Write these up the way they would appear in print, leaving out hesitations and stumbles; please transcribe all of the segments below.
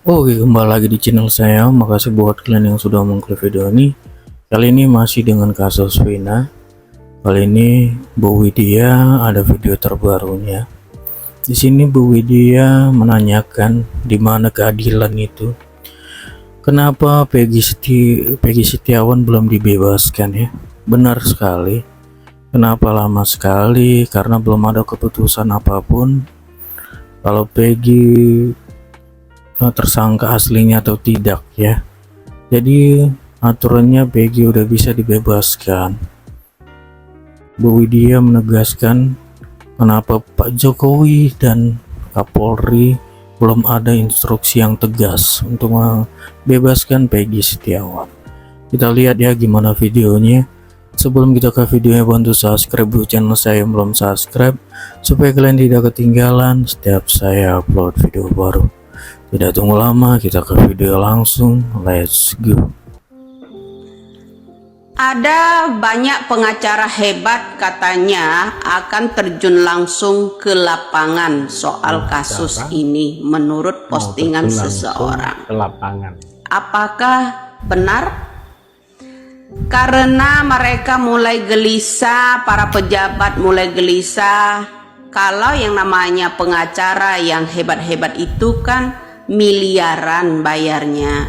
Oke, kembali lagi di channel saya. Makasih buat kalian yang sudah mengklik video ini. Kali ini masih dengan kasus Vina. Kali ini Bu Widya ada video terbarunya. Di sini Bu Widya menanyakan di mana keadilan itu. Kenapa Peggy Setiawan belum dibebaskan ya? Benar sekali. Kenapa lama sekali? Karena belum ada keputusan apapun kalau Peggy tersangka aslinya atau tidak ya. Jadi aturannya Peggy udah bisa dibebaskan. Bu Widya menegaskan kenapa Pak Jokowi dan Kapolri belum ada instruksi yang tegas untuk membebaskan Peggy Setiawan. Kita lihat ya gimana videonya. Sebelum kita ke videonya, bantu subscribe dulu channel saya yang belum subscribe supaya kalian tidak ketinggalan setiap saya upload video baru. Tidak tunggu lama, kita ke video langsung. Let's go. Ada banyak pengacara hebat katanya akan terjun langsung ke lapangan soal kasus ini menurut postingan seseorang. Ke lapangan. Apakah benar? Karena mereka mulai gelisah, para pejabat mulai gelisah. Kalau yang namanya pengacara yang hebat-hebat itu kan miliaran bayarnya.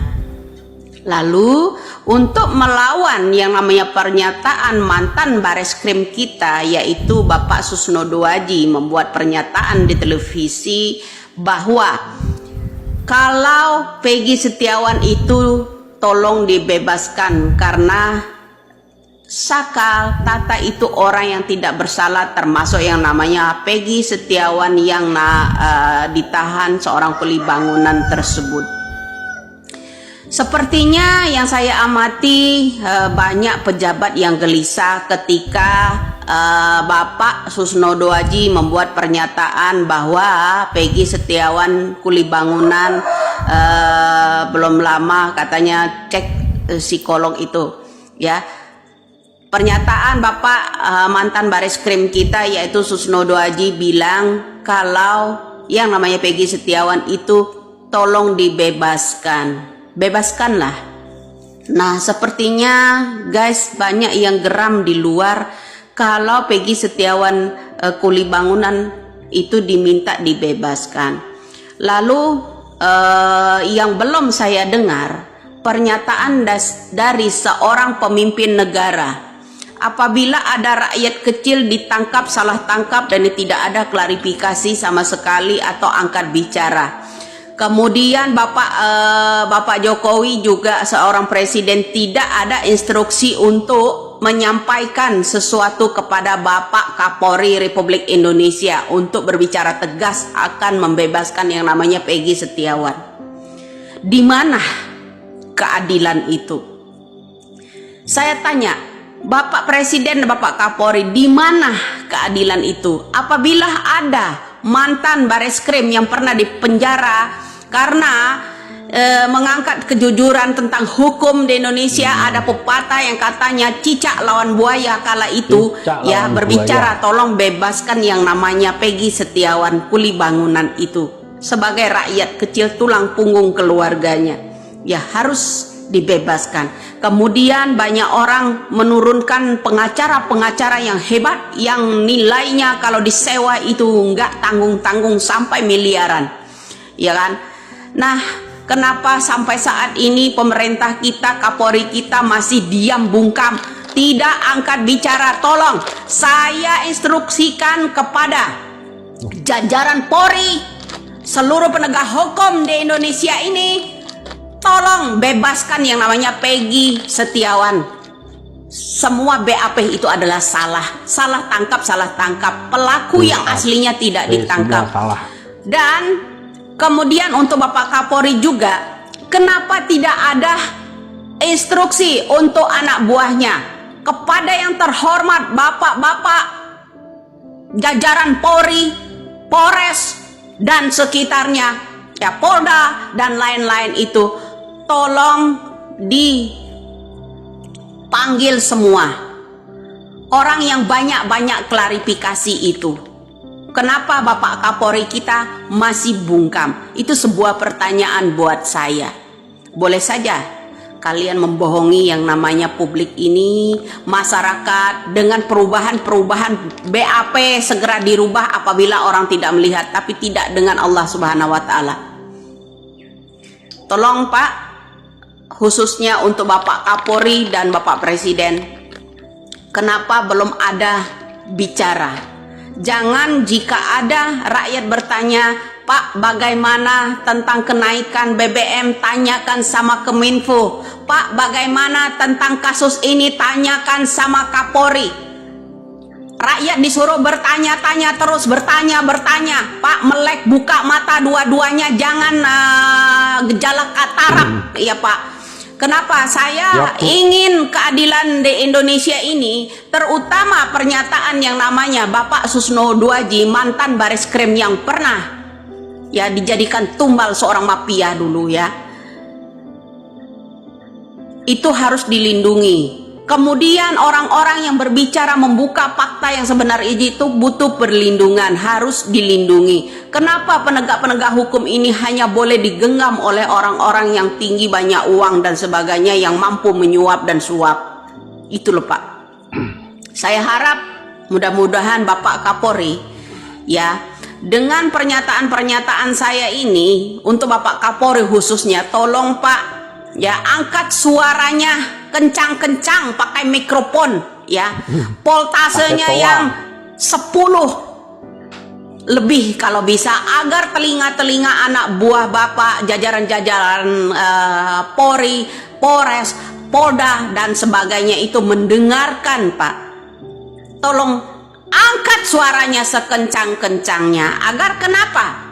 Lalu untuk melawan yang namanya pernyataan mantan Bareskrim kita, yaitu Bapak Susno Doaji, membuat pernyataan di televisi bahwa kalau Peggy Setiawan itu tolong dibebaskan karena Saka Tata itu orang yang tidak bersalah, termasuk yang namanya Peggy Setiawan yang ditahan seorang kuli bangunan tersebut. Sepertinya yang saya amati banyak pejabat yang gelisah ketika Bapak Susno Doaji membuat pernyataan bahwa Peggy Setiawan kuli bangunan belum lama katanya cek psikolog itu ya. Pernyataan Bapak mantan Bareskrim kita yaitu Susno Doaji bilang kalau yang namanya Peggy Setiawan itu tolong dibebaskan. Bebaskanlah. Nah, sepertinya guys banyak yang geram di luar kalau Peggy Setiawan kuli bangunan itu diminta dibebaskan. Lalu yang belum saya dengar pernyataan dari seorang pemimpin negara, apabila ada rakyat kecil ditangkap, salah tangkap dan tidak ada klarifikasi sama sekali atau angkat bicara. Kemudian Bapak Jokowi juga seorang presiden tidak ada instruksi untuk menyampaikan sesuatu kepada Bapak Kapolri Republik Indonesia untuk berbicara tegas akan membebaskan yang namanya Peggy Setiawan. Di mana keadilan itu? Saya tanya, Bapak Presiden dan Bapak Kapolri, di mana keadilan itu? Apabila ada mantan Bareskrim yang pernah dipenjara karena mengangkat kejujuran tentang hukum di Indonesia, ada pepatah yang katanya cicak lawan buaya kala itu ya, berbicara tolong bebaskan yang namanya Peggy Setiawan kuli bangunan itu sebagai rakyat kecil tulang punggung keluarganya ya, harus dibebaskan. Kemudian banyak orang menurunkan pengacara-pengacara yang hebat yang nilainya kalau disewa itu enggak tanggung-tanggung sampai miliaran ya kan. Nah, kenapa sampai saat ini pemerintah kita, Kapolri kita masih diam bungkam, tidak angkat bicara? Tolong saya instruksikan kepada jajaran Polri, seluruh penegak hukum di Indonesia ini, tolong bebaskan yang namanya Peggy Setiawan. Semua BAP itu adalah salah tangkap, pelaku yang aslinya tidak ditangkap. Dan kemudian untuk Bapak Kapolri juga, kenapa tidak ada instruksi untuk anak buahnya kepada yang terhormat bapak-bapak jajaran Polri, Polres dan sekitarnya ya, Polda dan lain-lain itu, tolong dipanggil semua orang yang banyak klarifikasi itu. Kenapa Bapak Kapolri kita masih bungkam? Itu sebuah pertanyaan buat saya. Boleh saja kalian membohongi yang namanya publik ini, masyarakat, dengan perubahan-perubahan BAP segera dirubah apabila orang tidak melihat, tapi tidak dengan Allah Subhanahu wa Ta'ala. Tolong Pak, khususnya untuk Bapak Kapolri dan Bapak Presiden, kenapa belum ada bicara? Jangan jika ada rakyat bertanya, Pak bagaimana tentang kenaikan BBM, tanyakan sama Kominfo. Pak bagaimana tentang kasus ini, tanyakan sama Kapolri. Rakyat disuruh bertanya-tanya terus, bertanya. Pak melek buka mata dua-duanya, jangan gejala katarak ya Pak. Kenapa saya ingin keadilan di Indonesia ini, terutama pernyataan yang namanya Bapak Susno Duaji, mantan Baris-Krim yang pernah ya dijadikan tumbal seorang mafia dulu ya, itu harus dilindungi. Kemudian orang-orang yang berbicara membuka fakta yang sebenarnya itu butuh perlindungan, harus dilindungi. Kenapa penegak-penegak hukum ini hanya boleh digenggam oleh orang-orang yang tinggi, banyak uang dan sebagainya, yang mampu menyuap dan suap? Itu loh Pak. Saya harap mudah-mudahan Bapak Kapolri ya, dengan pernyataan-pernyataan saya ini untuk Bapak Kapolri khususnya, tolong Pak ya, angkat suaranya kencang-kencang pakai mikrofon ya, voltasenya yang 10 lebih kalau bisa, agar telinga-telinga anak buah Bapak, jajaran-jajaran Polri, Polres, Polda dan sebagainya itu mendengarkan Pak. Tolong angkat suaranya sekencang-kencangnya, agar kenapa?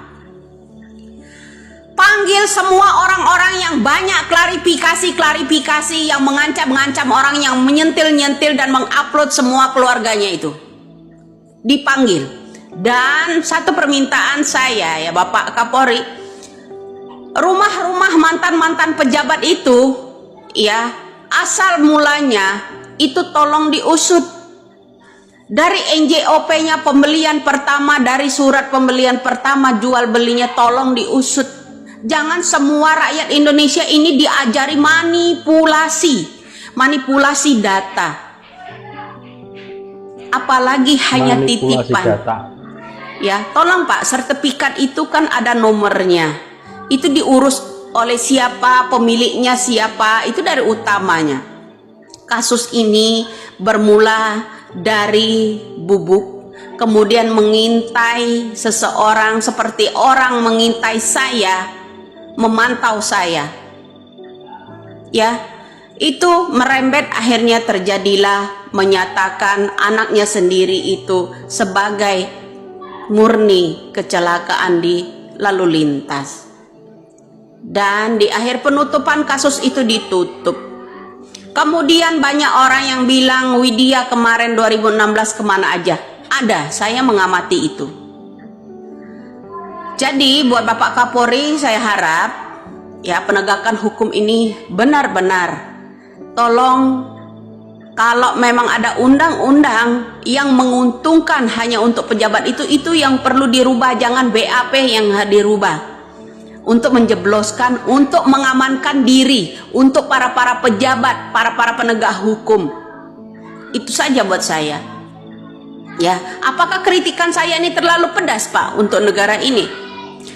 Panggil semua orang-orang yang banyak klarifikasi yang mengancam orang, yang menyentil-nyentil dan mengupload semua keluarganya itu. Dipanggil. Dan satu permintaan saya ya Bapak Kapolri, rumah-rumah mantan-mantan pejabat itu ya, asal mulanya itu tolong diusut. Dari NJOP-nya pembelian pertama, dari surat pembelian pertama jual belinya tolong diusut. Jangan semua rakyat Indonesia ini diajari manipulasi data, apalagi hanya titipan ya. Tolong Pak, sertifikat itu kan ada nomornya, itu diurus oleh siapa, pemiliknya siapa, itu dari utamanya. Kasus ini bermula dari bubuk, kemudian mengintai seseorang seperti orang mengintai saya, memantau saya ya, itu merembet, akhirnya terjadilah menyatakan anaknya sendiri itu sebagai murni kecelakaan di lalu lintas, dan di akhir penutupan kasus itu ditutup. Kemudian banyak orang yang bilang Widya kemarin 2016 kemana aja? Ada, saya mengamati itu. Jadi buat Bapak Kapolri, saya harap ya penegakan hukum ini benar-benar, tolong, kalau memang ada undang-undang yang menguntungkan hanya untuk pejabat itu yang perlu dirubah, jangan BAP yang dirubah. Untuk menjebloskan, untuk mengamankan diri, untuk para pejabat, para penegak hukum. Itu saja buat saya. Ya, apakah kritikan saya ini terlalu pedas Pak untuk negara ini?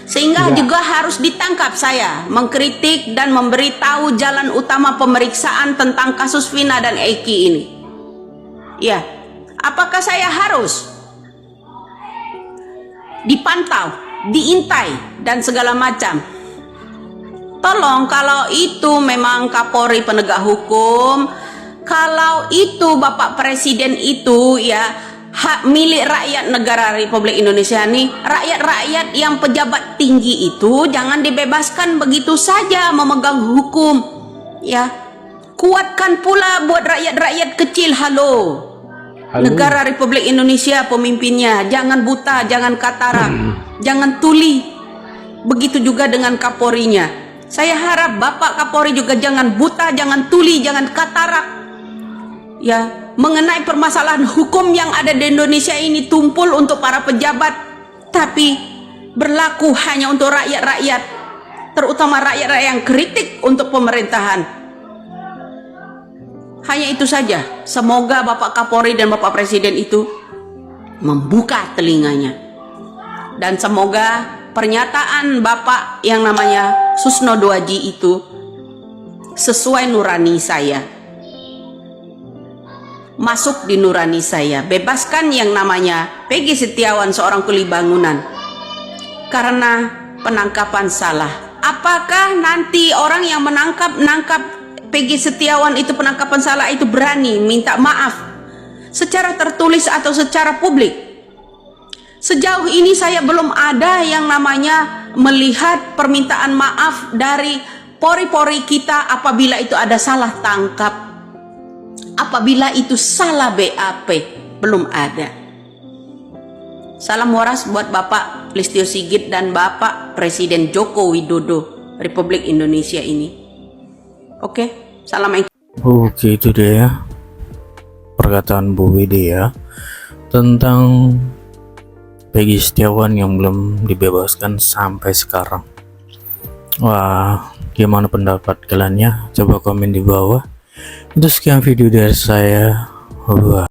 Sehingga juga harus ditangkap saya mengkritik dan memberitahu jalan utama pemeriksaan tentang kasus Vina dan Eki ini. Ya, apakah saya harus dipantau, diintai dan segala macam? Tolong, kalau itu memang Kapolri penegak hukum, kalau itu Bapak Presiden itu ya hak milik rakyat negara Republik Indonesia ini, rakyat-rakyat yang pejabat tinggi itu jangan dibebaskan begitu saja memegang hukum ya. Kuatkan pula buat rakyat-rakyat kecil. Halo. Negara Republik Indonesia pemimpinnya jangan buta, jangan katarak, jangan tuli. Begitu juga dengan Kapolrinya. Saya harap Bapak Kapolri juga jangan buta, jangan tuli, jangan katarak ya, mengenai permasalahan hukum yang ada di Indonesia ini, tumpul untuk para pejabat tapi berlaku hanya untuk rakyat-rakyat, terutama rakyat-rakyat yang kritik untuk pemerintahan. Hanya itu saja. Semoga Bapak Kapolri dan Bapak Presiden itu membuka telinganya, dan semoga pernyataan Bapak yang namanya Susno Doaji itu sesuai nurani saya, masuk di nurani saya. Bebaskan yang namanya Peggy Setiawan, seorang kuli bangunan, karena penangkapan salah. Apakah nanti orang yang menangkap Peggy Setiawan itu penangkapan salah itu berani minta maaf secara tertulis atau secara publik? Sejauh ini saya belum ada yang namanya melihat permintaan maaf dari pori-pori kita apabila itu ada salah tangkap, apabila itu salah BAP. Belum ada. Salam waras buat Bapak Listio Sigit dan Bapak Presiden Joko Widodo Republik Indonesia ini. Oke, salam. Oke, itu dia ya perkataan Bu Widi ya tentang Peggy Setiawan yang belum dibebaskan sampai sekarang. Wah, gimana pendapat kalian ya? Coba komen di bawah. Itu sekian video dari saya. Wah.